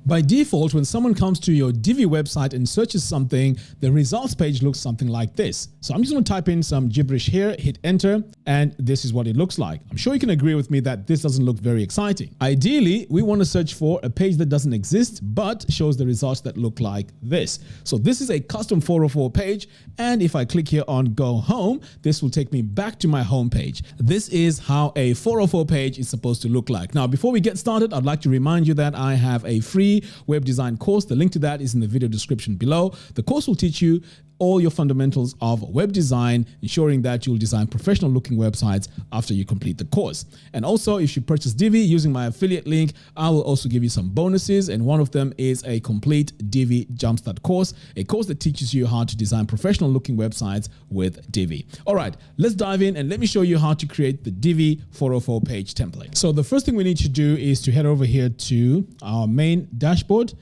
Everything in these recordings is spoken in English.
By default, when someone comes to your Divi website and searches something, the results page looks something like this. So I'm just going to type in some gibberish here, hit enter, and this is what it looks like. I'm sure you can agree with me that this doesn't look very exciting. Ideally, we want to search for a page that doesn't exist, but shows the results that look like this. So this is a custom 404 page. And if I click here on go home, this will take me back to my home page. This is how a 404 page is supposed to look like. Now, before we get started, I'd like to remind you that I have a free web design course. The link to that is in the video description below. The course will teach you all your fundamentals of web design, ensuring that you'll design professional looking websites after you complete the course. And also, if you purchase Divi using my affiliate link, I will also give you some bonuses. And one of them is a complete Divi Jumpstart course, a course that teaches you how to design professional looking websites with Divi. All right, let's dive in and let me show you how to create the Divi 404 page template. So the first thing we need to do is to head over here to our main dashboard,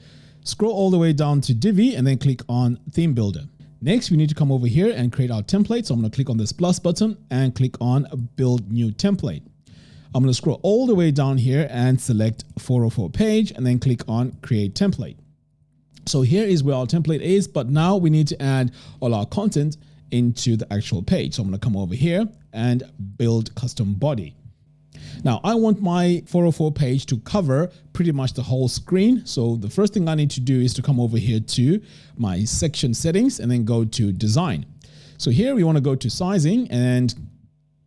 scroll all the way down to Divi and then click on Theme Builder. Next, we need to come over here and create our template. So I'm going to click on this plus button and click on Build New Template. I'm going to scroll all the way down here and select 404 page and then click on Create Template. So here is where our template is, but now we need to add all our content into the actual page. So I'm going to come over here and build custom body. Now I want my 404 page to cover pretty much the whole screen. So the first thing I need to do is to come over here to my section settings and then go to design. So here we want to go to sizing and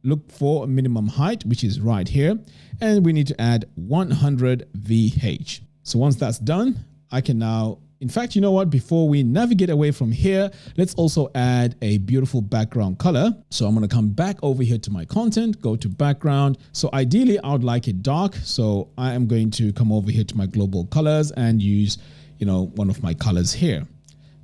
look for a minimum height, which is right here. And we need to add 100 VH. So once that's done, I can now, in fact, you know what, before we navigate away from here, let's also add a beautiful background color. So I'm going to come back over here to my content, go to background. So ideally I would like it dark. So I am going to come over here to my global colors and use, one of my colors here.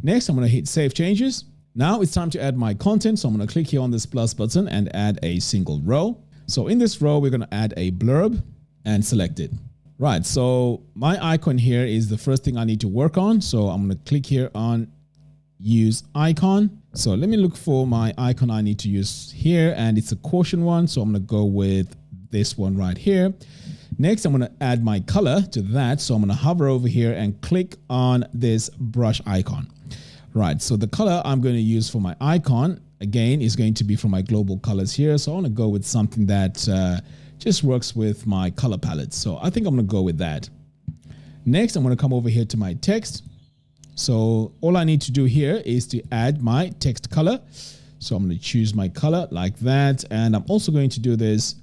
Next, I'm going to hit save changes. Now it's time to add my content. So I'm going to click here on this plus button and add a single row. So in this row, we're going to add a blurb and select it. Right, so my icon here is the first thing I need to work on. So I'm going to click here on use icon. So let me look for my icon I need to use here, and it's a caution one. So I'm going to go with this one right here. Next, I'm going to add my color to that. So I'm going to hover over here and click on this brush icon. Right, so the color I'm going to use for my icon, again, is going to be from my global colors here. So I want to go with something that just works with my color palette. So I think I'm going to go with that. Next, I'm going to come over here to my text. So all I need to do here is to add my text color. So I'm going to choose my color like that. And I'm also going to do this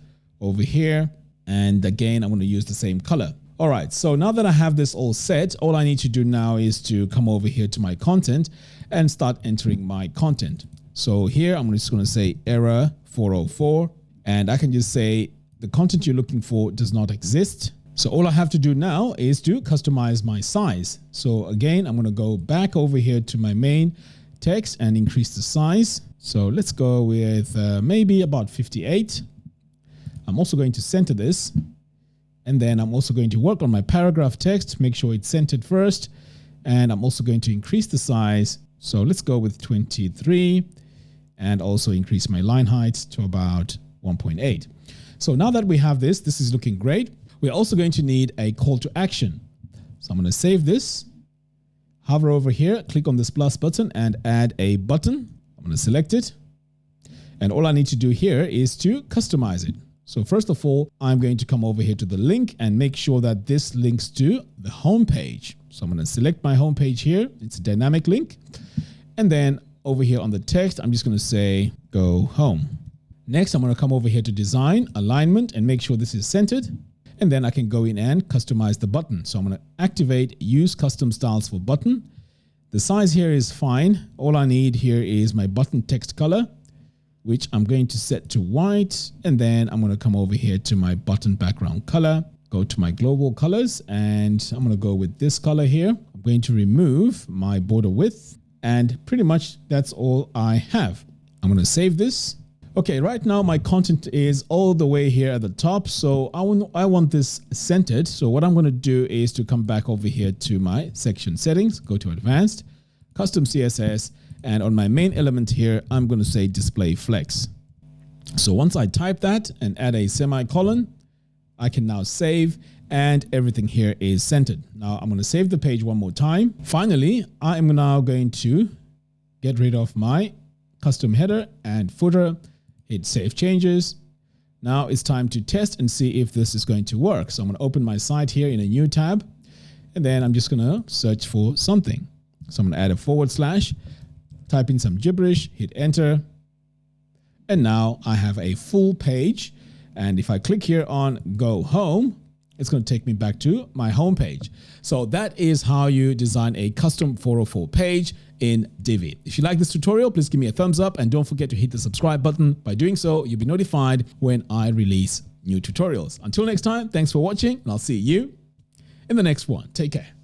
over here. And again, I'm going to use the same color. All right. So now that I have this all set, all I need to do now is to come over here to my content and start entering my content. So here, I'm just going to say error 404. And I can just say, the content you're looking for does not exist. So all I have to do now is to customize my size. So again, I'm going to go back over here to my main text and increase the size. So let's go with maybe about 58. I'm also going to center this. And then I'm also going to work on my paragraph text, make sure it's centered first. And I'm also going to increase the size. So let's go with 23 and also increase my line height to about 1.8. So now that we have this is looking great. We're also going to need a call to action. So I'm going to save this, hover over here, click on this plus button and add a button. I'm going to select it. And all I need to do here is to customize it. So first of all, I'm going to come over here to the link and make sure that this links to the home page. So I'm going to select my home page here. It's a dynamic link. And then over here on the text, I'm just going to say go home. Next, I'm going to come over here to design, alignment, and make sure this is centered. And then I can go in and customize the button. So I'm going to activate use custom styles for button. The size here is fine. All I need here is my button text color, which I'm going to set to white. And then I'm going to come over here to my button background color, go to my global colors, and I'm going to go with this color here. I'm going to remove my border width, and pretty much that's all I have. I'm going to save this. Okay, right now my content is all the way here at the top. So I want this centered. So what I'm going to do is to come back over here to my section settings, go to advanced, custom CSS, and on my main element here, I'm going to say display flex. So once I type that and add a semicolon, I can now save and everything here is centered. Now I'm going to save the page one more time. Finally, I am now going to get rid of my custom header and footer, hit save changes. Now it's time to test and see if this is going to work. So I'm going to open my site here in a new tab, and then I'm just going to search for something. So I'm going to add a /, type in some gibberish, hit enter. And now I have a full page. And if I click here on go home, it's going to take me back to my home page. So that is how you design a custom 404 page in Divi. If you like this tutorial, please give me a thumbs up and don't forget to hit the subscribe button. By doing so, you'll be notified when I release new tutorials. Until next time, thanks for watching and I'll see you in the next one. Take care.